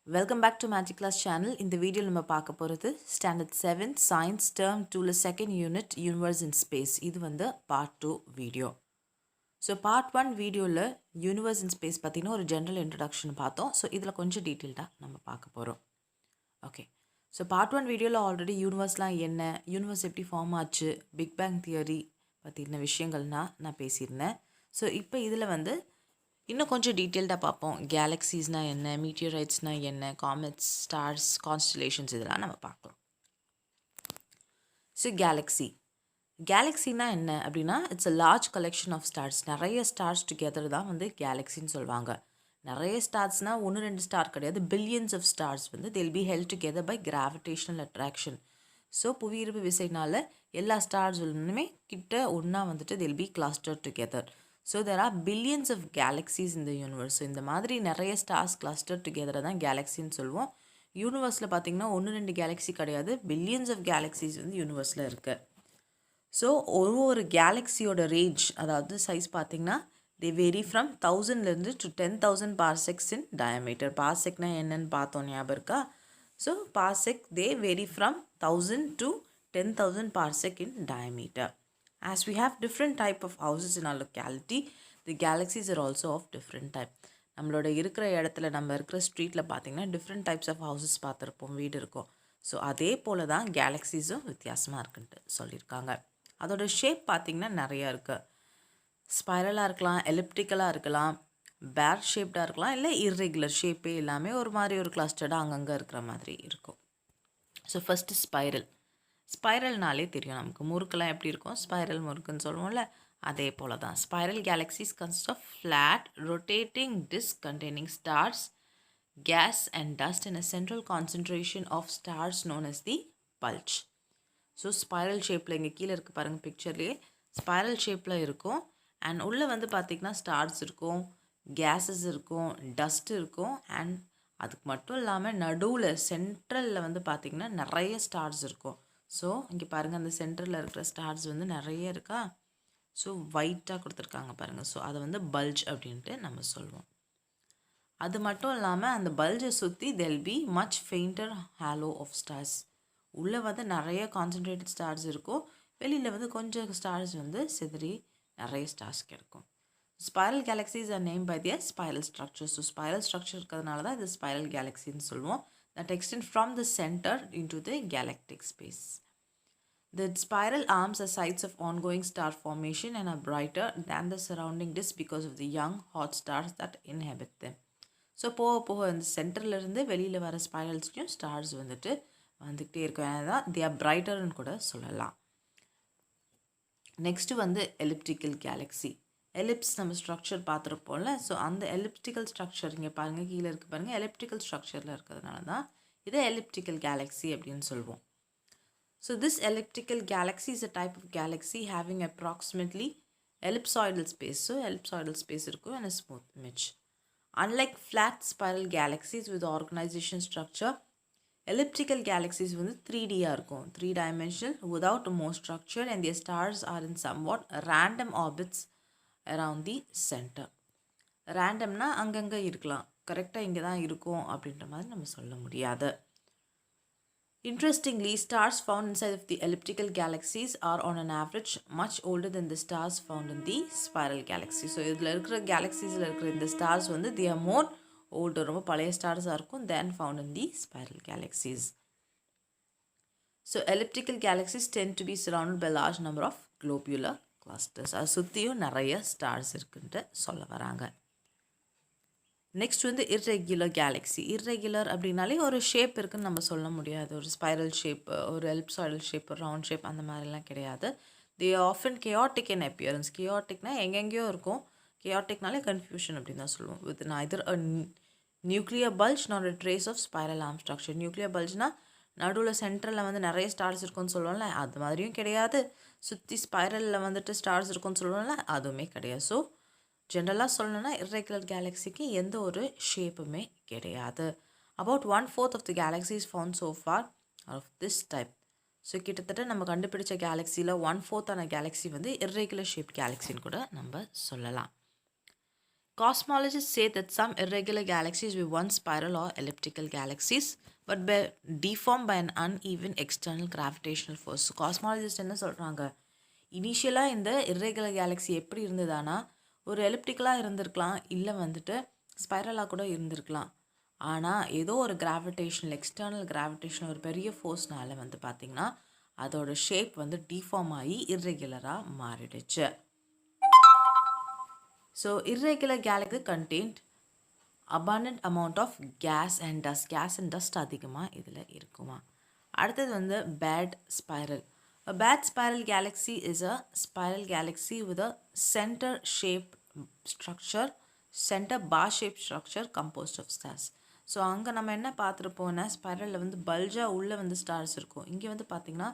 Welcome back to Magic Class channel. இந்த வீடியோவில் நம்ம பார்க்க போகிறது ஸ்டாண்டர்ட் 7 சயின்ஸ் டேர்ம் 2ல second unit universe in space. இது வந்து பார்ட் 2 வீடியோ. ஸோ பார்ட் 1 வீடியோவில் யூனிவர்ஸ் இன் ஸ்பேஸ் பார்த்தீங்கன்னா ஒரு ஜென்ரல் இன்ட்ரடக்ஷன் பார்த்தோம். ஸோ இதில் கொஞ்சம் டீட்டெயில்டாக நம்ம பார்க்க போகிறோம். ஓகே, ஸோ பார்ட் 1 வீடியோவில் ஆல்ரெடி யூனிவர்ஸ்லாம் என்ன, யூனிவர்ஸ் எப்படி ஃபார்ம் ஆச்சு, பிக் பேங் தியரி பற்றின விஷயங்கள்னால் நான் பேசியிருந்தேன். ஸோ இப்போ இதில் வந்து இன்னும் கொஞ்சம் டீட்டெயில்டாக பார்ப்போம். கேலக்ஸிஸ்னால் என்ன, மீட்டியரைட்ஸ்னால் என்ன, காமெட்ஸ், ஸ்டார்ஸ், கான்ஸ்டலேஷன்ஸ் இதெல்லாம் நம்ம பார்க்கலாம். ஸோ கேலக்ஸினா என்ன அப்படின்னா it's a large collection of stars. நிறைய ஸ்டார்ஸ் டுகெதர் தான் வந்து கேலக்ஸின்னு சொல்லுவாங்க. நிறைய ஸ்டார்ஸ்னால் ஒன்று ரெண்டு ஸ்டார் கிடையாது, பில்லியன்ஸ் ஆஃப் ஸ்டார்ஸ் வந்து they'll be held together by gravitational attraction. So புவியீர்ப்பு விசைனால் எல்லா ஸ்டார்ஸுமே கிட்ட ஒன்றா வந்துட்டு they'll be clustered together. So there are billions of galaxies in the universe. So இந்த மாதிரி நிறைய ஸ்டார்ஸ் கிளஸ்டர் டுகெதரை தான் கேலக்ஸின்னு சொல்லுவோம். யூனிவர்ஸில் பார்த்திங்கன்னா ஒன்று ரெண்டு கேலக்ஸி கிடையாது, பில்லியன்ஸ் ஆஃப் கேலக்ஸிஸ் வந்து யூனிவர்ஸில் இருக்குது. ஸோ ஒரு கேலக்ஸியோட ரேஞ்ச் அதாவது சைஸ் பார்த்திங்கன்னா they vary from 1000லேருந்து to 10,000 parsecs in diameter. பார்செக்னா என்னன்னு பார்த்தோம், ஞாபகம் இருக்கா? So parsec they vary from 1000 to 10,000 parsec in diameter. As we have different type of houses in our locality, the galaxies are also of different type. நம்மளோட இருக்கிற இடத்துல நம்ம இருக்கிற ஸ்ட்ரீட்டில் பார்த்திங்கன்னா டிஃப்ரெண்ட் டைப்ஸ் ஆஃப் ஹவுசஸ் பார்த்துருப்போம், வீடு இருக்கும். ஸோ அதே போல் தான் கேலக்ஸிஸும் வித்தியாசமாக இருக்குன்ட்டு சொல்லியிருக்காங்க. அதோட ஷேப் பார்த்திங்கன்னா நிறையா இருக்குது. ஸ்பைரலாக இருக்கலாம், எலிப்டிக்கலாக இருக்கலாம், பேர் ஷேப்டாக இருக்கலாம், இல்லை இர்ரெகுலர் ஷேப்பே எல்லாமே ஒரு மாதிரி ஒரு கிளஸ்டர்டாக அங்கங்கே இருக்கிற மாதிரி இருக்கும். ஸோ ஃபஸ்ட்டு ஸ்பைரல்னாலே தெரியும் நமக்கு, முறுக்கெல்லாம் எப்படி இருக்கும், ஸ்பைரல் முறுக்குன்னு சொல்லுவோம்ல, அதே போல் தான். Spiral galaxies consist of flat rotating disk containing stars, gas and dust in a central concentration of stars known as the bulge. So spiral ஷேப்பில் இங்கே கீழே இருக்குது பாருங்கள் பிக்சர்லேயே, ஸ்பைரல் ஷேப்பில் இருக்கும். அண்ட் உள்ளே வந்து பார்த்திங்கன்னா ஸ்டார்ஸ் இருக்கும், கேஸஸ் இருக்கும், டஸ்ட் இருக்கும். அண்ட் அதுக்கு மட்டும் இல்லாமல் நடுவில் சென்ட்ரலில் வந்து பார்த்திங்கன்னா நிறைய ஸ்டார்ஸ் இருக்கும். ஸோ இங்கே பாருங்கள், அந்த சென்டரில் இருக்கிற ஸ்டார்ஸ் வந்து நிறைய இருக்கா. ஸோ ஒயிட்டாக கொடுத்துருக்காங்க பாருங்கள். ஸோ அதை வந்து பல்ஜ் அப்படின்ட்டு நம்ம சொல்லுவோம். அது மட்டும் இல்லாமல் அந்த பல்ஜை சுற்றி தெல் be much fainter halo of stars. உள்ளே வந்து நிறைய கான்சன்ட்ரேட்டட் ஸ்டார்ஸ் இருக்கும், வெளியில் வந்து கொஞ்சம் ஸ்டார்ஸ் வந்து சிதறி நிறைய ஸ்டார்ஸ் கிடைக்கும். Spiral galaxies are name by their spiral structure. So spiral structure இருக்கிறதுனால தான் இது ஸ்பைரல் கேலக்ஸின்னு சொல்லுவோம். that extend from the center into the galactic space. The spiral arms are sites of ongoing star formation and are brighter than the surrounding disk because of the young hot stars that inhabit them. So போக இந்த சென்டர்லேருந்து வெளியில் வர ஸ்பைரல்ஸ்லையும் stars வந்துட்டு வந்துக்கிட்டே இருக்கும். தான் they are brighterன்னு கூட சொல்லலாம். நெக்ஸ்ட்டு வந்து எலிப்டிக்கல் கேலக்ஸி. எலிப்ஸ் நம்ம ஸ்ட்ரக்சர் பார்த்துருப்போம்ல. ஸோ அந்த எலிப்டிக்கல் ஸ்ட்ரக்சர் இங்கே பாருங்கள், கீழே இருக்குது பாருங்கள், எலிப்டிக்கல் ஸ்ட்ரக்சரில் இருக்கிறதுனால தான் இதை எலிப்டிக்கல் கேலக்ஸி அப்படின்னு சொல்லுவோம். So this elliptical galaxy is a type of galaxy having approximately ellipsoidal space. So ellipsoidal space இருக்கும் and smooth image. Unlike flat spiral galaxies with organisation structure, elliptical galaxies வந்து 3Dயாக இருக்கும், 3 dimensional without more structure, and their stars are in somewhat random orbits around the center. ரேண்டம்னா அங்கங்கே இருக்கலாம், கரெக்டாக இங்கே தான் இருக்கும் அப்படின்ற மாதிரி நம்ம சொல்ல முடியாது. Interestingly, stars found inside of the elliptical galaxies are on an average much older than the stars found in the spiral galaxy. So இதில் இருக்கிற கேலக்ஸிஸில் இருக்கிற இந்த ஸ்டார்ஸ் வந்து they are more older, ரொம்ப பழைய ஸ்டார்ஸாக இருக்கும் than found in the spiral galaxies. So elliptical galaxies tend to be surrounded by a large number of globular clusters. அது சுற்றியும் நிறைய ஸ்டார்ஸ் இருக்குன்ட்டு சொல்ல வராங்க. நெக்ஸ்ட் வந்து இர்ரெகுலர் கேலக்ஸி. இர்ரெகுலர் அப்படின்னாலே ஒரு ஷேப் இருக்குதுன்னு நம்ம சொல்ல முடியாது. ஒரு ஸ்பைரல் ஷேப், ஒரு எலிப்சாய்டல் ஷேப், ஒரு ரவுண்ட் ஷேப் அந்த மாதிரிலாம் கிடையாது. They often chaotic in appearance. chaoticனா எங்கெங்கேயோ இருக்கும், chaoticனாலே கன்ஃபியூஷன் அப்படின்னு தான் சொல்லுவோம். With neither a nuclear bulge nor a trace of spiral arm structure. Nuclear பல்ஜ்னா நடுவில் சென்ட்ரலில் வந்து நிறைய ஸ்டார்ஸ் இருக்குன்னு சொல்லுவோம்ல, அது மாதிரியும் கிடையாது. சுற்றி ஸ்பைரலில் வந்துட்டு ஸ்டார்ஸ் இருக்குன்னு சொல்லுவோம்ல, அதுவுமே கிடையாது. ஸோ ஜென்ரலாக சொல்லணும்னா இர்ரெகுலர் கேலக்ஸிக்கு எந்த ஒரு ஷேப்புமே கிடையாது. About 1/4 of the galaxies found so far of this type. So கிட்டத்தட்ட நம்ம கண்டுபிடிச்ச கேலக்ஸியில் 1/4 கேலக்ஸி வந்து இர்ரெகுலர் ஷேப் கேலக்ஸின்னு கூட நம்ம சொல்லலாம். Cosmologists say that some irregular galaxies were once spiral or elliptical galaxies, but were deformed by an uneven external gravitational force. So, cosmologists என்ன சொல்கிறாங்க, இனிஷியலாக இந்த irregular galaxy எப்படி இருந்ததானா ஒரு எலிப்டிக்கலாக இருந்திருக்கலாம், இல்லை வந்துட்டு ஸ்பைரலாக கூட இருந்திருக்கலாம். ஆனால் ஏதோ ஒரு கிராவிடேஷனல் எக்ஸ்டர்னல் கிராவிடேஷனல் ஒரு பெரிய ஃபோர்ஸ்னால வந்து பார்த்திங்கன்னா அதோட ஷேப் வந்து டிஃபார்ம் ஆகி இர்ரெகுலராக மாறிடுச்சு. So irregular galaxy contained abundant amount of gas and dust அதிகமாக இதில் இருக்குமா. அடுத்தது வந்து bad spiral. A bad spiral galaxy is a spiral galaxy with a center bar shaped structure composed of stars. So அங்கே நம்ம என்ன பார்த்துருப்போம்னா ஸ்பைரலில் வந்து பல்ஜாக உள்ளே வந்து ஸ்டார்ஸ் இருக்கும். இங்கே வந்து பார்த்திங்கன்னா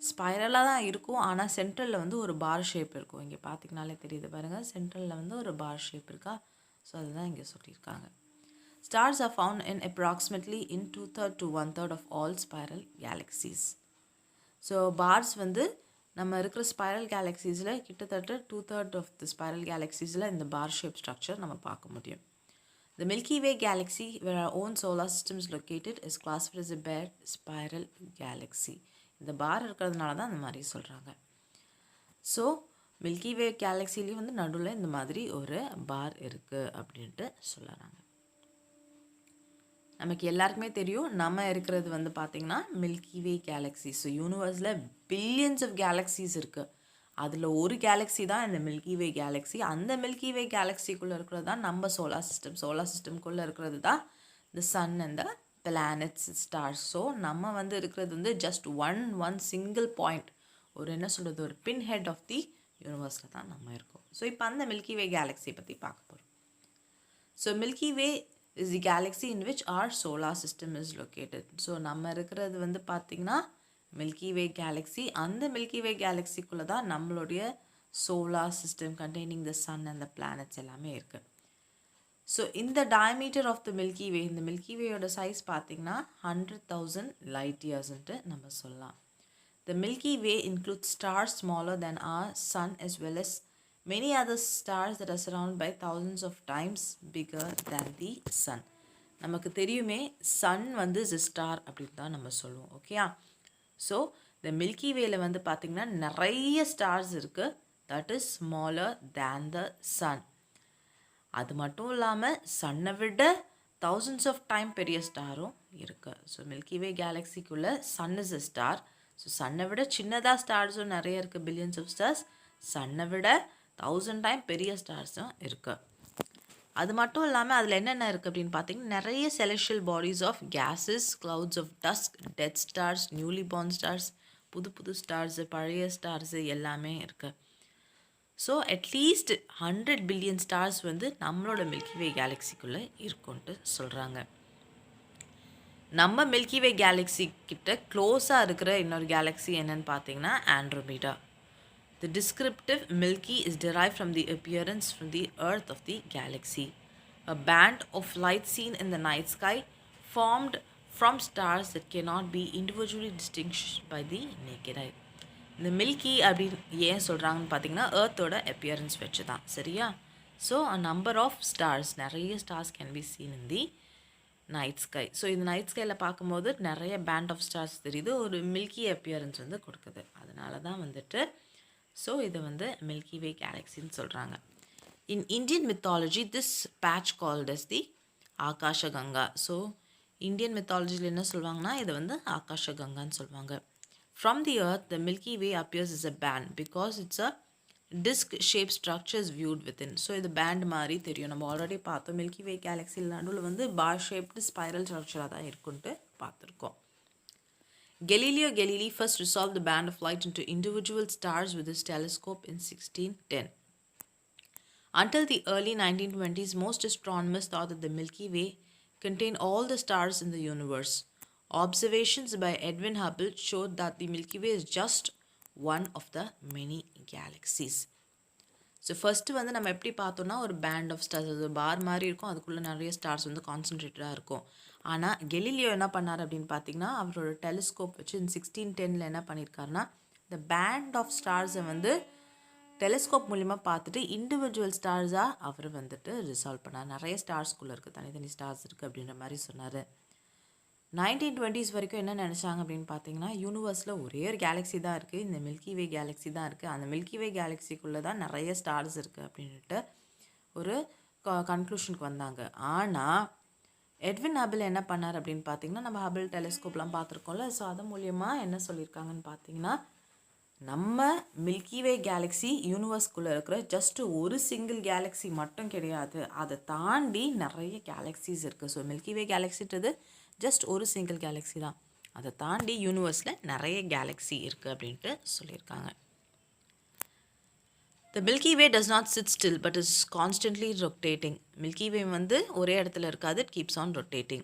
ஸ்பைரலாக தான் இருக்கும், ஆனால் சென்ட்ரலில் வந்து ஒரு பார் ஷேப் இருக்கும். இங்கே பார்த்திங்கனாலே தெரியுது பாருங்கள், சென்ட்ரலில் வந்து ஒரு பார் ஷேப் இருக்கா. ஸோ அதுதான் இங்கே சொல்லியிருக்காங்க. Stars are found in approximately in 2/3 to 1/3 of all spiral galaxies. So bars வந்து நம்ம இருக்கிற ஸ்பைரல் கேலக்ஸிஸில் கிட்டத்தட்ட 2/3 of the spiral galaxiesல இந்த பார் ஷேப் ஸ்ட்ரக்சர் நம்ம பார்க்க முடியும். The Milky Way galaxy, where our own solar system is located, is classified as a bad spiral galaxy. இந்த பார் இருக்கிறதுனால தான் இந்த மாதிரி சொல்கிறாங்க. ஸோ மில்கி வே கேலக்சிலையும் வந்து நடுவில் இந்த மாதிரி ஒரு பார் இருக்குது அப்படின்ட்டு சொல்லுறாங்க. நமக்கு எல்லாருக்குமே தெரியும் நம்ம இருக்கிறது வந்து பார்த்திங்கன்னா மில்கி வே கேலக்ஸி. ஸோ யூனிவர்ஸில் பில்லியன்ஸ் ஆஃப் கேலக்ஸிஸ் இருக்குது. அதில் ஒரு கேலக்ஸி தான் இந்த மில்கி வே கேலக்ஸி. அந்த மில்கி வே கேலக்ஸிக்குள்ளே இருக்கிறது தான் நம்ம சோலார் சிஸ்டம்குள்ளே இருக்கிறது தான் இந்த sun and the planets stars. So நம்ம வந்து இருக்கிறது வந்து ஜஸ்ட் ஒன் சிங்கிள் பாயிண்ட், ஒரு என்ன சொல்கிறது, ஒரு பின் ஹெட் ஆஃப் தி யூனிவர்ஸில் தான் நம்ம இருக்கோம். ஸோ இப்போ அந்த மில்கி வே கேலக்ஸி பற்றி பார்க்க போகிறோம். So Milky Way is the galaxy in which our solar system is located. So நம்ம இருக்கிறது வந்து பார்த்திங்கன்னா மில்கி வே கேலக்ஸி. அந்த மில்கி வே கேலக்ஸிக்குள்ளே தான் நம்மளுடைய solar system containing the sun and the planets எல்லாமே இருக்குது. ஸோ இந்த diameter of the milky Way, இந்த மில்கி வேயோட சைஸ் பார்த்திங்கன்னா 100,000 light yearsன்ட்டு நம்ம சொல்லலாம். The Milky Way includes stars smaller than our sun as well as many other stars that are surrounded by thousands of times bigger than the sun. நமக்கு தெரியுமே Sun வந்து is star அப்படின்னு தான் நம்ம சொல்லுவோம். ஓகேயா. ஸோ இந்த மில்கி வேல வந்து பார்த்திங்கன்னா நிறைய ஸ்டார்ஸ் இருக்குது, that is smaller than the sun. அது மட்டும் இல்லாமல் சன்னை விட thousands of டைம் பெரிய ஸ்டாரும் இருக்குது. ஸோ மில்கி வே கேலக்ஸிக்குள்ளே sun is a star. So சன்னை விட சின்னதாக ஸ்டார்ஸும் நிறைய இருக்குது, பில்லியன்ஸ் ஆஃப் ஸ்டார்ஸ். சன்னை விட 1000 டைம் பெரிய ஸ்டார்ஸும் இருக்குது. அது மட்டும் இல்லாமல் அதில் என்னென்ன இருக்குது அப்படின்னு பார்த்தீங்கன்னா நிறைய celestial bodies of gases, clouds of dust, dead stars, newly born stars, புது ஸ்டார்ஸு, பழைய ஸ்டார்ஸு எல்லாமே இருக்குது. ஸோ அட்லீஸ்ட் 100 பில்லியன் ஸ்டார்ஸ் வந்து நம்மளோட மில்கி வே கேலக்ஸிக்குள்ளே இருக்குன்ட்டு சொல்கிறாங்க. நம்ம மில்கி வே கேலக்ஸி கிட்ட க்ளோஸாக இருக்கிற இன்னொரு கேலக்ஸி என்னன்னு பார்த்தீங்கன்னா Andromeda. The descriptive Milky is derived from the appearance from the earth of the galaxy, a band of light seen in the night sky formed from stars that cannot be individually distinguished by the naked eye. இந்த milky அப்படின்னு ஏன் சொல்கிறாங்கன்னு பார்த்தீங்கன்னா ஏர்த்தோட appearance வச்சு தான், சரியா. So a number of stars, நிறைய stars can be seen in the night sky. So இந்த நைட் ஸ்கையில் பார்க்கும்போது நிறைய பேண்ட் ஆஃப் ஸ்டார்ஸ் தெரியுது, ஒரு மில்கி அப்பியரன்ஸ் வந்து கொடுக்குது. அதனால தான் வந்துட்டு ஸோ இது வந்து மில்கி வே கேலக்ஸின்னு சொல்கிறாங்க. In Indian mythology this patch called as the Akasha Ganga. So Indian மித்தாலஜியில் என்ன சொல்லுவாங்கன்னா இதை வந்து ஆகாஷ கங்கான்னு சொல்லுவாங்க. From the earth the milky way appears is a band because it's a disc shape structures viewed within. So இது பேண்ட் மாதிரி தெரியும். நம்ம ஆல்ரெடி பார்த்தோம் மில்கி வே கேலக்ஸியில் நடுவில் வந்து பார் ஷேப்டு ஸ்பைரல் ஸ்ட்ரக்சராக தான் இருக்குன்ட்டு பார்த்துருக்கோம். Galileo Galilei first resolved the band of light into individual stars with his telescope in 1610. Until the early 1920s, most astronomers thought that the Milky Way contained all the stars in the universe. Observations by Edwin Hubble showed that the Milky Way is just one of the many galaxies. So first வந்து நம்ம எப்படி பார்த்தோன்னா ஒரு pant of stars, அது பார் மாதிரி இருக்கும், அதுக்குள்ளே நிறைய ஸ்டார்ஸ் வந்து கான்சன்ட்ரேட்டடாக இருக்கும். ஆனால் கெலிலியோ என்ன பண்ணார் அப்படின்னு பார்த்தீங்கன்னா அவரோட டெலிஸ்கோப் வச்சு 1610 என்ன பண்ணியிருக்காருன்னா இந்த பேண்ட் ஆஃப் ஸ்டார்ஸை வந்து டெலிஸ்கோப் மூலிமா பார்த்துட்டு இண்டிவிஜுவல் ஸ்டார்ஸாக அவர் வந்துட்டு ரிசால்வ் பண்ணார். நிறைய ஸ்டார்ஸ்குள்ளே இருக்குது, தனித்தனி ஸ்டார்ஸ் இருக்குது அப்படின்ற மாதிரி சொன்னார். 1920s வரைக்கும் என்ன நினச்சாங்க அப்படின்னு பார்த்தீங்கன்னா, யூனிவர்ஸில் ஒரே ஒரு கேலக்ஸி தான் இருக்குது, இந்த மில்கி வே கேலக்ஸி தான் இருக்குது, அந்த மில்கி வே கேலக்ஸிக்குள்ளே தான் நிறைய ஸ்டார்ஸ் இருக்குது அப்படின்ட்டு ஒரு கன்க்ளூஷனுக்கு வந்தாங்க. ஆனால் எட்வின் ஹபிள் என்ன பண்ணார் அப்படின்னு பார்த்தீங்கன்னா, நம்ம ஹபிள் டெலிஸ்கோப்லாம் பார்த்துருக்கோம்ல, ஸோ அது மூலயமா என்ன சொல்லியிருக்காங்கன்னு பார்த்தீங்கன்னா, நம்ம மில்கி வே கேலக்ஸி யூனிவர்ஸ்குள்ளே இருக்கிற ஜஸ்ட் ஒரு சிங்கிள் கேலக்ஸி மட்டும் கிடையாது, அதை தாண்டி நிறைய கேலக்ஸிஸ் இருக்குது. ஸோ மில்கி வே கேலக்ஸின்றது ஜஸ்ட் ஒரு சிங்கிள் கேலக்ஸி தான், அதை தாண்டி யூனிவர்ஸில் நிறைய கேலக்ஸி இருக்குது அப்படின்ட்டு சொல்லியிருக்காங்க. The Milky Way does not sit still but is constantly rotating. Milky Way வந்து ஒரே இடத்துல இருக்காது, it keeps on rotating.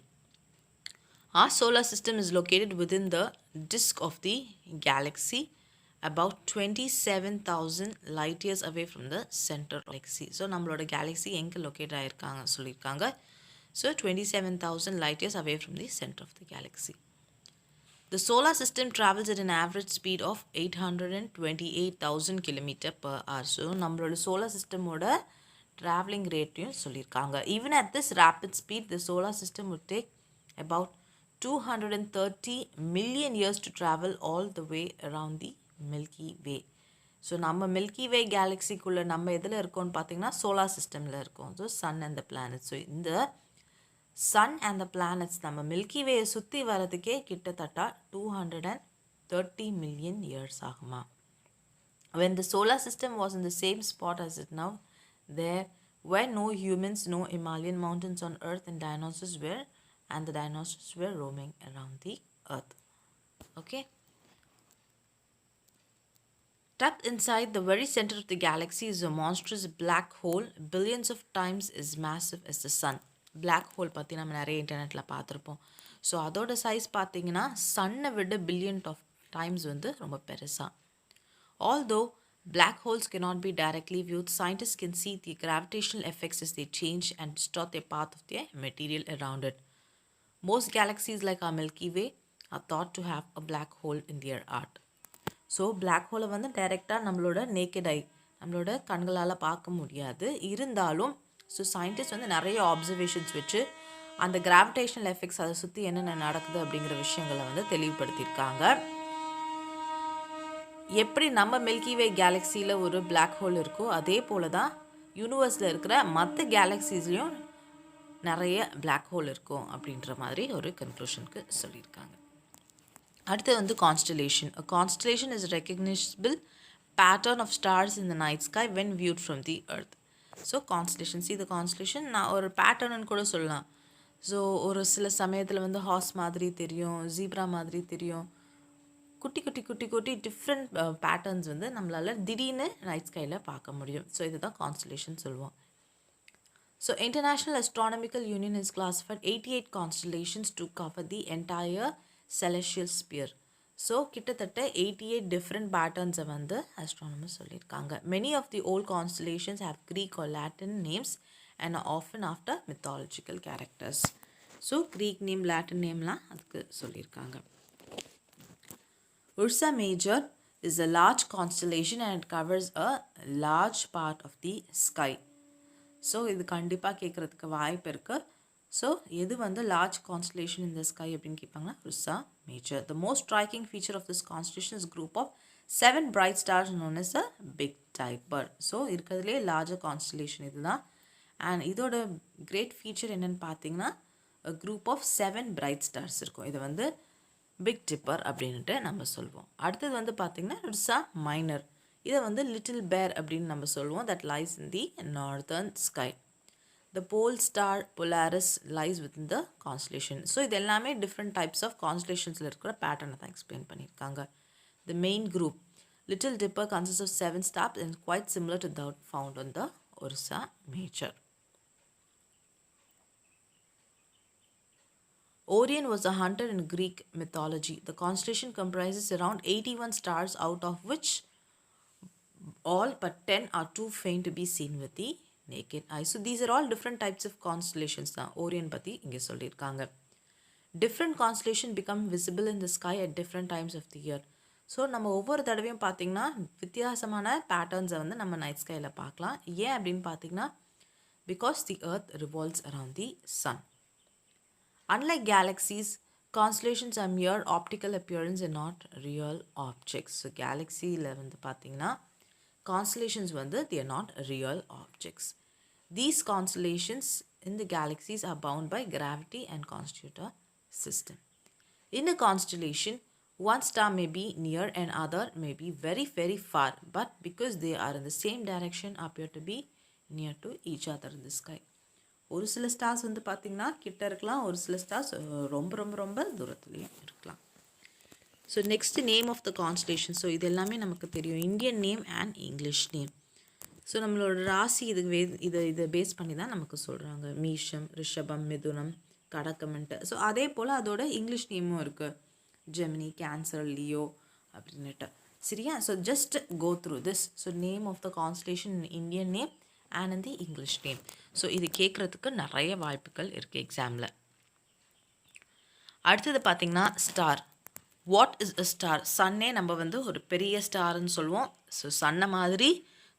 Our solar system is located within the disk of the galaxy about 27,000 light years away from the center of the galaxy. So நம்மளோட galaxy எங்கே locate ஆகிருக்காங்க சொல்லியிருக்காங்க. So 27,000 light years away from the center of the galaxy. The solar system travels at an average speed of 828,000 km per hour. So நம்மளோட solar system ஓட traveling rate சொல்லியிருக்காங்க. Even at this rapid speed, the solar system would take about 230 million years to travel all the way around the Milky Way. So நம்ம Milky Way கேலக்ஸிக்குள்ளே நம்ம எதில் இருக்கோம்னு பார்த்தீங்கன்னா solar சிஸ்டமில் இருக்கோம். So sun and the planet. So இந்த sun and the planets நம்ம மில்கி வேயை சுற்றி வரதுக்கே கிட்டத்தட்ட 230 million years ஆகுமா. When the solar system was in the same spot as it now, there were no humans, no Himalayan mountains on earth, and the dinosaurs were roaming around the earth. Okay. Tucked inside the very center of the galaxy is a monstrous black hole, billions of times as massive as the sun. Black hole பற்றி நம்ம நிறைய இன்டர்நெட்டில் பார்த்துருப்போம். So அதோட size பார்த்தீங்கன்னா சன்னை விட billion of times வந்து ரொம்ப பெருசாக. Although black holes cannot be directly viewed, scientists can see the gravitational effects as they change and distort the path of their material around it. Most galaxies like our Milky Way are thought to have a black hole in their heart. So black ஹோலை வந்து டைரெக்டாக நம்மளோட naked ஐ நம்மளோட கண்களால் பார்க்க முடியாது. இருந்தாலும் so scientist வந்து நிறைய ஆப்சர்வேஷன்ஸ் வச்சு அந்த கிராவிடேஷனல் எஃபெக்ட்ஸ் அதை சுற்றி என்னென்ன நடக்குது அப்படிங்கிற விஷயங்களை வந்து தெளிவுபடுத்தியிருக்காங்க. எப்படி நம்ம மில்கி வே கேலக்ஸியில் ஒரு பிளாக் ஹோல் இருக்கோ அதே போல் தான் யூனிவர்ஸில் இருக்கிற மற்ற கேலக்ஸிஸ்லேயும் நிறைய பிளாக் ஹோல் இருக்கும் அப்படின்ற மாதிரி ஒரு கன்க்ளூஷனுக்கு சொல்லியிருக்காங்க. அடுத்து வந்து constellation. A constellation is a recognizable pattern of stars in the night sky when viewed from the earth. So constellation, see the constellation நான் ஒரு பேட்டர்ன்னு கூட சொல்லலாம். ஸோ ஒரு சில சமயத்தில் வந்து ஹார்ஸ் மாதிரி தெரியும், ஜீப்ரா மாதிரி தெரியும், குட்டி குட்டி குட்டி குட்டி டிஃப்ரெண்ட் பேட்டர்ன்ஸ் வந்து நம்மளால் திடீர்னு நைட் ஸ்கையில் பார்க்க முடியும். ஸோ இதுதான் கான்ஸ்டலேஷன் சொல்லுவோம். So International Astronomical Union has classified 88 constellations to cover the entire celestial sphere. So கிட்டத்தட்ட 88 டிஃப்ரெண்ட் பேட்டர்ன்ஸை வந்து அஸ்ட்ரானமர்ஸ் சொல்லியிருக்காங்க. Many of the old constellations have Greek or Latin names and often after mythological characters. So Greek name Latin நேம்லாம் அதுக்கு சொல்லியிருக்காங்க. Ursa Major is a large constellation and it covers a large part of the sky. So இது கண்டிப்பாக கேட்குறதுக்கு வாய்ப்பு இருக்குது. So எது வந்து large constellation in the sky அப்படின்னு கேட்பாங்கன்னா Ursa Major. The most striking feature of this constellation is group of 7 bright stars known as a big dipper. So இருக்கிறதுலே லார்ஜர் கான்ஸ்டலேஷன் இதுதான். அண்ட் இதோட கிரேட் ஃபீச்சர் என்னென்னு பார்த்தீங்கன்னா group of 7 bright stars இருக்கும். இதை வந்து பிக் டிப்பர் அப்படின்ட்டு நம்ம சொல்லுவோம். அடுத்தது வந்து பார்த்திங்கன்னா உர்சா மைனர். இதை வந்து லிட்டில் பேர் அப்படின்னு நம்ம சொல்லுவோம். That lies in the northern sky. The pole star Polaris lies within the constellation. So இது எல்லாமே different types of constellations இருக்கிற பேட்டர்னை தான் எக்ஸ்பிளைன் பண்ணியிருக்காங்க. The main group Little Dipper consists of 7 stars and quite similar to that found on the Ursa Major. Orion was a hunter in Greek mythology. The constellation comprises around 81 stars, out of which all but 10 are too faint to be seen with the naked eye. So these are all different types of constellations தான் ஓரியன் பற்றி இங்கே சொல்லியிருக்காங்க. Different constellations become visible in the sky at different times of the year. So நம்ம ஒவ்வொரு தடவையும் பார்த்திங்கன்னா வித்தியாசமான பேட்டர்ன்ஸை வந்து நம்ம நைட் ஸ்கையில் பார்க்கலாம். ஏன் அப்படின்னு பார்த்திங்கன்னா because the earth revolves around the sun. Unlike galaxies, constellations are mere optical appearance and not real objects. So galaxyல வந்து பார்த்தீங்கன்னா constellations வந்து they are not real objects. These constellations in the galaxies are bound by gravity and constitute a system. In a constellation, one star may be near and other may be very very far, but because they are in the same direction appear to be near to each other in the sky. ஒரு சில stars வந்து பார்த்திங்கன்னா கிட்ட இருக்கலாம், ஒரு சில stars ரொம்ப ரொம்ப ரொம்ப தூரத்துலேயும் இருக்கலாம். So next name of the constellation. So இது எல்லாமே நமக்கு தெரியும், Indian name and English name. So நம்மளோட ராசி இதை பேஸ் பண்ணி தான் நமக்கு சொல்கிறாங்க. மீஷம், ரிஷபம், மிதுனம், கடகம்ன்ட்டு. ஸோ அதே போல் அதோட இங்கிலீஷ் நேமும் இருக்குது, ஜெமினி, கேன்சர், லியோ அப்படின்னுட்டு. சரியா? So just go through this. So name of the constellation Indian name and in the English name. So இது கேட்குறதுக்கு நிறைய வாய்ப்புகள் இருக்குது எக்ஸாமில். அடுத்தது பார்த்திங்கன்னா star. What is a star? சன்னே நம்ம வந்து ஒரு பெரிய ஸ்டார்னு சொல்லுவோம். ஸோ சன்னை மாதிரி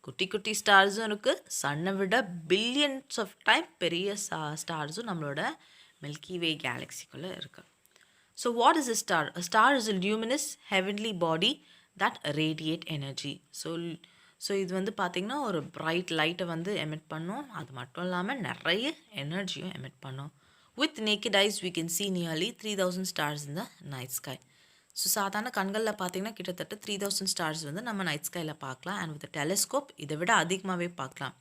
குட்டி குட்டி ஸ்டார்ஸும் இருக்குது, சன்னை விட பில்லியன்ஸ் ஆஃப் டைம் பெரிய ஸ்டார்ஸும் நம்மளோட மில்கி வே கேலக்சிக்குள்ளே இருக்குது. So what is a star? A star is a luminous heavenly body that radiate energy. So இது வந்து பார்த்திங்கன்னா ஒரு பிரைட் லைட்டை வந்து எமிட் பண்ணும். அது மட்டும் இல்லாமல் நிறைய எனர்ஜியும் எமிட் பண்ணும். With naked eyes we can see nearly 3000 stars in the night sky. So சாதாரண கண்களில் பார்த்திங்கன்னா கிட்டத்தட்ட 3000 stars வந்து நம்ம நைட் ஸ்கையில் பார்க்கலாம். அண்ட் வித் டெலிஸ்கோப் இதை விட அதிகமாகவே பார்க்கலாம்.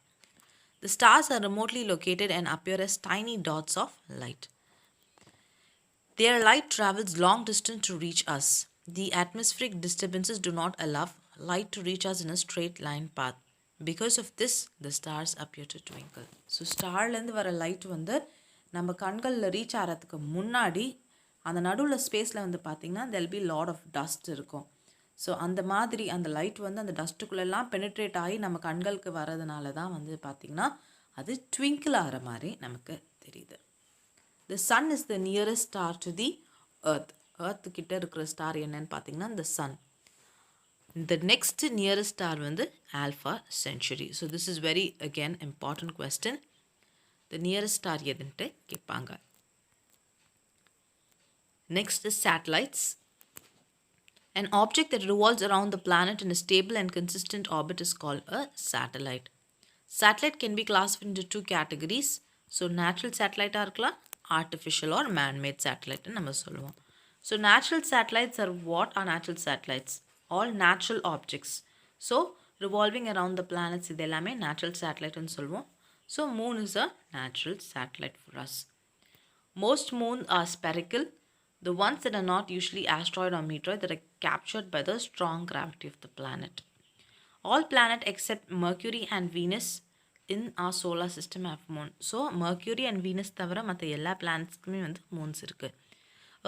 The stars are remotely located and appear as tiny dots of light. Their light travels long distance to reach us. The atmospheric disturbances do not allow light to reach us in a straight line path. Because of this, the stars appear to twinkle. So ஸ்டார்லேருந்து வர light வந்து நம்ம கண்களில் reach ஆகிறதுக்கு முன்னாடி அந்த நடுவில் ஸ்பேஸில் வந்து பார்த்திங்கன்னா there'll be lot of dust இருக்கும். ஸோ அந்த மாதிரி அந்த லைட் வந்து அந்த டஸ்ட்டுக்குள்ளெல்லாம் பெனிட்ரேட் ஆகி நம்ம கண்களுக்கு வர்றதுனால தான் வந்து பார்த்திங்கன்னா அது ட்விங்கிள் ஆகிற மாதிரி நமக்கு தெரியுது. The sun is the nearest star to the earth. earth கிட்ட இருக்கிற ஸ்டார் என்னன்னு பார்த்திங்கன்னா the sun. The next nearest star வந்து Alpha Centauri. So this is very again important question. The nearest star எதுன்ட்டு கேட்பாங்க. Next is satellites. An object that revolves around the planet in a stable and consistent orbit is called a satellite. Satellite can be classified into two categories. So natural satellite இருக்கலாம், artificial or man-made satellite நம்ம சொல்லுவோம். So natural satellites are what are natural satellites? All natural objects. So revolving around the planets இது எல்லாமே natural satellite ன்னு சொல்லுவோம். So moon is a natural satellite for us. Most moons are spherical. The ones that are not usually asteroid or meteoroid that are captured by the strong gravity of the planet. All planets except Mercury and Venus in our solar system have moon. So Mercury and Venus தவிர மற்ற எல்லா பிளானட்ஸ்க்குமே வந்து moons இருக்குது.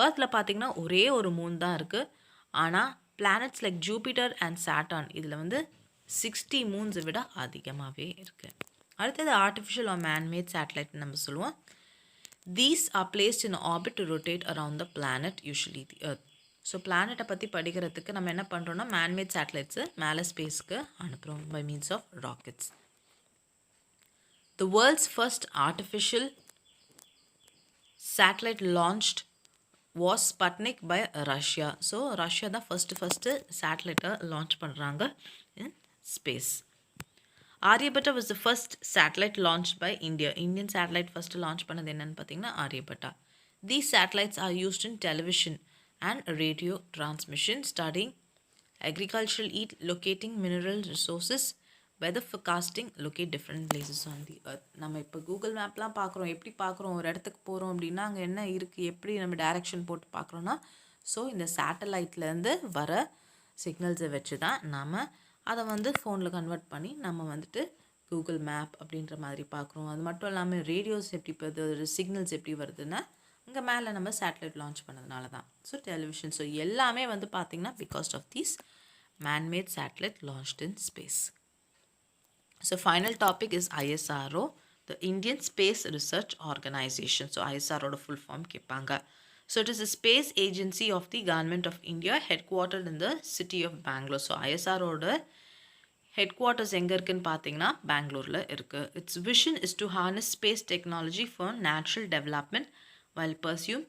ஏர்த்தில் பார்த்திங்கன்னா ஒரே ஒரு Moon தான் இருக்குது. ஆனால் planets like Jupiter and Saturn இதில் வந்து 60 மூன்ஸை விட அதிகமாகவே இருக்குது. அடுத்தது ஆர்டிஃபிஷியல் ஆர் மேன்மேட் சேட்டலைட்னு நம்ம சொல்லுவோம். These are placed in orbit to rotate around the planet, usually the earth. So பிளானட்டை பற்றி படிக்கிறதுக்கு நம்ம என்ன பண்ணுறோன்னா மேன்மேட் சேட்டலைட்ஸு மேலே ஸ்பேஸ்க்கு அனுப்புகிறோம் by means of rockets. The world's first artificial satellite launched was Sputnik by Russia. So Russia தான் first சேட்டலைட்டை launch பண்ணுறாங்க in space. Aryabhatta was the first satellite launched by India. Indian satellite first launch பண்ணது என்னன்னு பார்த்தீங்கன்னா Aryabhatta. These satellites are used in television and radio transmission, studying agricultural heat, locating mineral resources, weather forecasting, locate different places on the earth. நம்ம இப்போ Google மேப்லாம் பார்க்குறோம். எப்படி பார்க்குறோம்? ஒரு இடத்துக்கு போகிறோம் அப்படின்னா அங்கே என்ன இருக்குது, எப்படி நம்ம டைரெக்ஷன் போட்டு பார்க்குறோன்னா ஸோ இந்த சேட்டலைட்லேருந்து வர சிக்னல்ஸை வச்சு தான் நாம் அதை வந்து ஃபோனில் கன்வெர்ட் பண்ணி நம்ம வந்துட்டு கூகுள் மேப் அப்படின்ற மாதிரி பார்க்குறோம். அது மட்டும் இல்லாமல் ரேடியோஸ் எப்படி இப்போ சிக்னல்ஸ் எப்படி வருதுன்னா இங்கே மேலே நம்ம சேட்டலைட் லான்ச் பண்ணதுனால தான். ஸோ டெலிவிஷன் ஸோ எல்லாமே வந்து பார்த்திங்கன்னா because of these manmade satellite launched in space. So final topic is ISRO, the Indian space research organisation. So ISROட ஃபுல் ஃபார்ம் கேட்பாங்க. So it is a space agency of the Government of India headquartered in the city of Bangalore. So ISROட headquarters எங்க இருக்குன்னு பார்த்தீங்கன்னா பெங்களூரில் இருக்குது. Its vision is to harness space technology for natural development while pursuing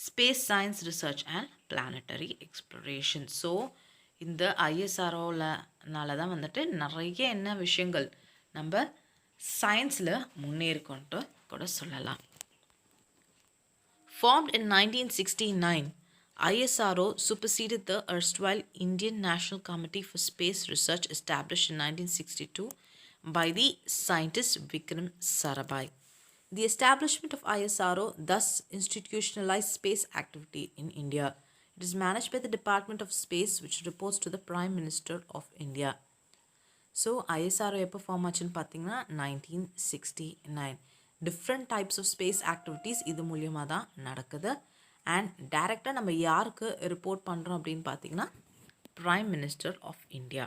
space science research and planetary exploration. So இந்த ஐஎஸ்ஆர்ஓனால தான் வந்துட்டு நிறைய என்ன விஷயங்கள் நம்ம சயின்ஸில் முன்னேறிக்கொண்டு கூட சொல்லலாம். Formed in 1969, ISRO superseded the erstwhile Indian National Committee for Space Research established in 1962 by the scientist Vikram Sarabhai. The establishment of ISRO thus institutionalized space activity in India. It is managed by the Department of Space, which reports to the Prime Minister of India. So ISRO எப்போ form ஆச்சுன்னு பார்த்தீங்கன்னா 1969. Different types of space activities இது மூலியமாக தான் நடக்குது. And டைரெக்டாக நம்ம யாருக்கு ரிப்போர்ட் பண்ணுறோம் அப்படின்னு பார்த்தீங்கன்னா Prime Minister of India.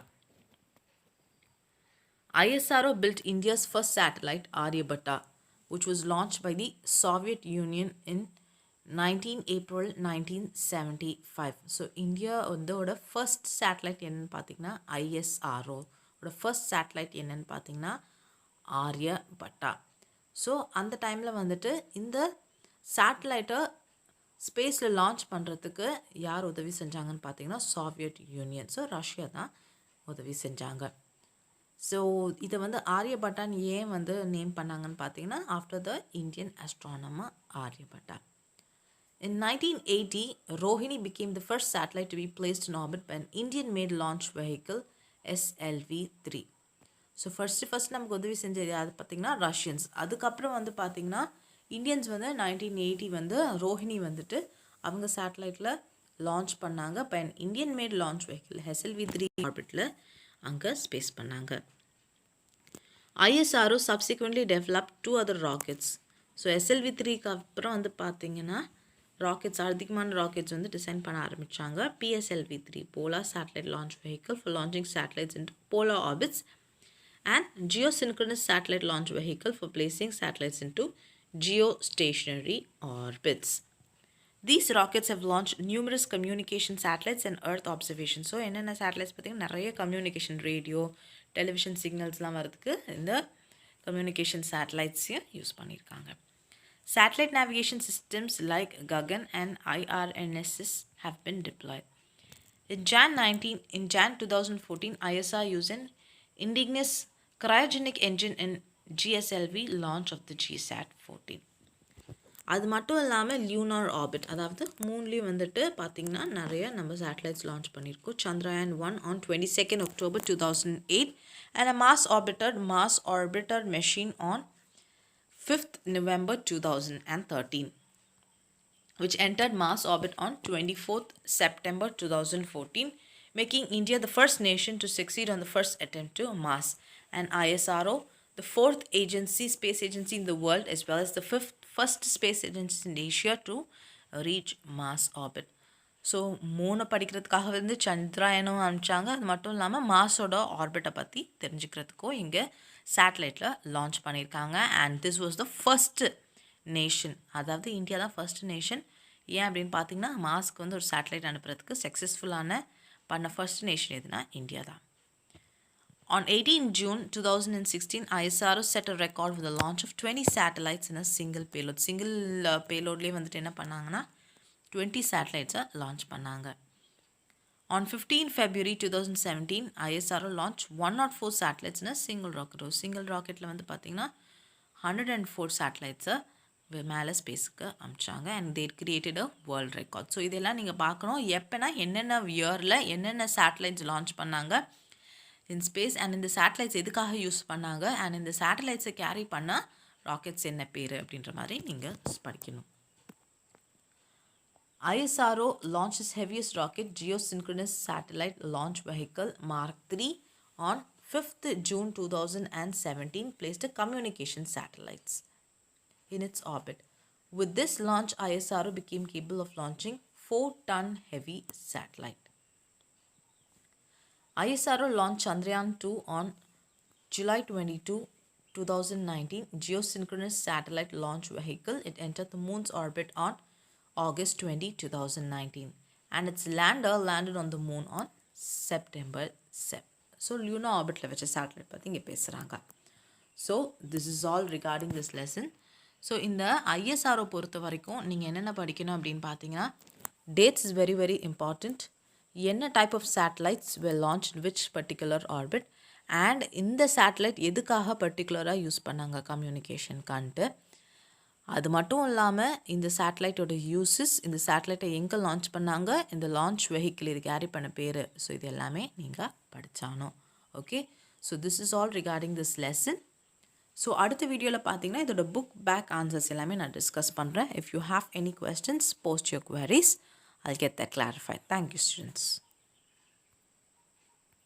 ISRO built India's first satellite, Aryabhatta, which was launched by the Soviet Union in 19 April 1975. So India வந்து ஃபர்ஸ்ட் சேட்டலைட் என்னன்னு பார்த்தீங்கன்னா ISRO ஃபர்ஸ்ட் சேட்டலைட் என்னன்னு பார்த்தீங்கன்னா ஆரியபட்டா. ஸோ அந்த டைமில் வந்துட்டு இந்த சேட்டலைட்டை ஸ்பேஸில் லான்ச் பண்ணுறதுக்கு யார் உதவி செஞ்சாங்கன்னு பார்த்தீங்கன்னா சோவியட் யூனியன். ஸோ ரஷ்யா தான் உதவி செஞ்சாங்க. ஸோ இதை வந்து ஆரியபட்டான்னு ஏன் வந்து நேம் பண்ணாங்கன்னு பார்த்தீங்கன்னா after the Indian astronomer Aryabhata. In 1980, Rohini became the first satellite to be placed in orbit by an Indian-made launch vehicle, SLV-3. So first நமக்கு உதவி செஞ்சது அது பார்த்திங்கன்னா ரஷ்யன்ஸ். அதுக்கப்புறம் வந்து பார்த்திங்கன்னா இந்தியன்ஸ் வந்து 1980 வந்து ரோஹிணி வந்துட்டு அவங்க சேட்டலைட்டில் லான்ச் பண்ணாங்க. By an Indian made launch vehicle SLV-3 ஆர்பிட்டில் அங்கே ஸ்பேஸ் பண்ணாங்க. ISRO subsequently developed 2 other rockets. So SLV-3க்கு அப்புறம் வந்து பார்த்திங்கன்னா ராக்கெட்ஸ் அதிகமான ராக்கெட்ஸ் வந்து டிசைன் பண்ண ஆரம்பித்தாங்க. PSLV-3 Polar Satellite Launch Vehicle for launching satellites into polar orbits and Geosynchronous Satellite Launch Vehicle for placing satellites into geostationary orbits. These rockets have launched numerous communication satellites and Earth observations. So என்னென்ன satellites பார்த்திங்கன்னா நிறைய communication radio television சிக்னல்ஸ்லாம் வரதுக்கு இந்த communication சேட்டலைட்ஸையும் use பண்ணியிருக்காங்க. Satellite navigation systems like Gagan and IRNSS have been deployed. In Jan 2014, ISRO used an indigenous cryogenic engine in GSLV launch of the GSAT-14. அது மட்டும் இல்லாமல் lunar orbit, அதாவது மூன்லேயும் வந்துட்டு பார்த்திங்கன்னா நிறைய நம்ம சேட்டலைட்ஸ் லான்ச் பண்ணியிருக்கோம். Chandrayaan 1 on 22nd October 2008 and a Mars orbiter machine on 5th November 2013, which entered Mars orbit on 24th September 2014, making India the first nation to succeed on the first attempt to Mars, and ISRO the fourth space agency in the world, as well as the first space agency in Asia to reach Mars orbit. So 3 படிக்கிறதுக்காக வந்து சந்திராயனும் அனுப்பிச்சாங்க. அது மட்டும் இல்லாமல் மார்ஸோட ஆர்பிட்டை பற்றி தெரிஞ்சுக்கிறதுக்கும் இங்கே சேட்டலைட்டில் launch பண்ணியிருக்காங்க. And this was the first nation, அதாவது India தான் ஃபர்ஸ்ட் நேஷன். ஏன் அப்படின்னு பார்த்தீங்கன்னா மார்ஸ்க்கு வந்து ஒரு சேட்டலைட் அனுப்புறதுக்கு சக்ஸஸ்ஃபுல்லான பண்ண ஃபர்ஸ்ட் நேஷன் எதுனா இந்தியா தான். On 18 June 2016, ISRO set a record for the launch of 20 satellites in a single payload. Single பேலோட்லேயே வந்துட்டு என்ன பண்ணாங்கன்னா 20 சேட்டலைட்ஸை லான்ச் பண்ணாங்க. On 15 February 2017, ISRO launched 104 satellites in a single rocket. Single ராக்கெட்டில் வந்து பார்த்திங்கன்னா 104 சேட்டலைட்ஸை மேலே ஸ்பேஸுக்கு அனுப்பிச்சாங்க. And that created a world record. So இதெல்லாம் நீங்கள் பார்க்கணும் எப்போனா என்னென்ன இயரில் என்னென்ன சேட்டலைட்ஸ் லான்ச் பண்ணாங்க இன் ஸ்பேஸ், அண்ட் இந்த சேட்டலைட்ஸ் எதுக்காக யூஸ் பண்ணாங்க, அண்ட் இந்த சேட்டலைட்ஸை கேரி பண்ண ராக்கெட்ஸ் என்ன பேர் அப்படின்ற மாதிரி நீங்கள் படிக்கணும். ISRO launched its heaviest rocket, Geosynchronous Satellite Launch Vehicle Mark III, on 5th June 2017, placed a communication satellites in its orbit. With this launch, ISRO became capable of launching 4-ton heavy satellite. ISRO launched Chandrayaan 2 on July 22, 2019, Geosynchronous Satellite Launch Vehicle. It entered the moon's orbit on August 20, 2019. And its lander landed on the moon on September 7. So, lunar orbit வச்ச satellite பற்றி இங்கே பேசுகிறாங்க. So this is all regarding this lesson. So இந்த ISRO பொறுத்த வரைக்கும் நீங்கள் என்னென்ன படிக்கணும் அப்படின்னு பார்த்தீங்கன்னா, dates is very very important. என்ன type of satellites will launch which particular orbit, and இந்த சேட்டலைட் எதுக்காக பர்டிகுலராக யூஸ் பண்ணாங்க கம்யூனிகேஷனுக்கான்ட்டு. அது மட்டும் இல்லாமல் இந்த சேட்டலைட்டோட யூஸஸ், இந்த சேட்டலைட்டை எங்கே லான்ச் பண்ணாங்க, இந்த லான்ச் வெஹிக்கிள் இது கேரி பண்ண பேர், ஸோ இது எல்லாமே நீங்கள் படித்தானோ. Okay, so this is all regarding this lesson. So அடுத்த வீடியோவில் பார்த்தீங்கன்னா இதோட புக் பேக் ஆன்சர்ஸ் எல்லாமே நான் டிஸ்கஸ் பண்ணுறேன். If you have any questions, post your queries. I'll get that clarified. Thank you, students.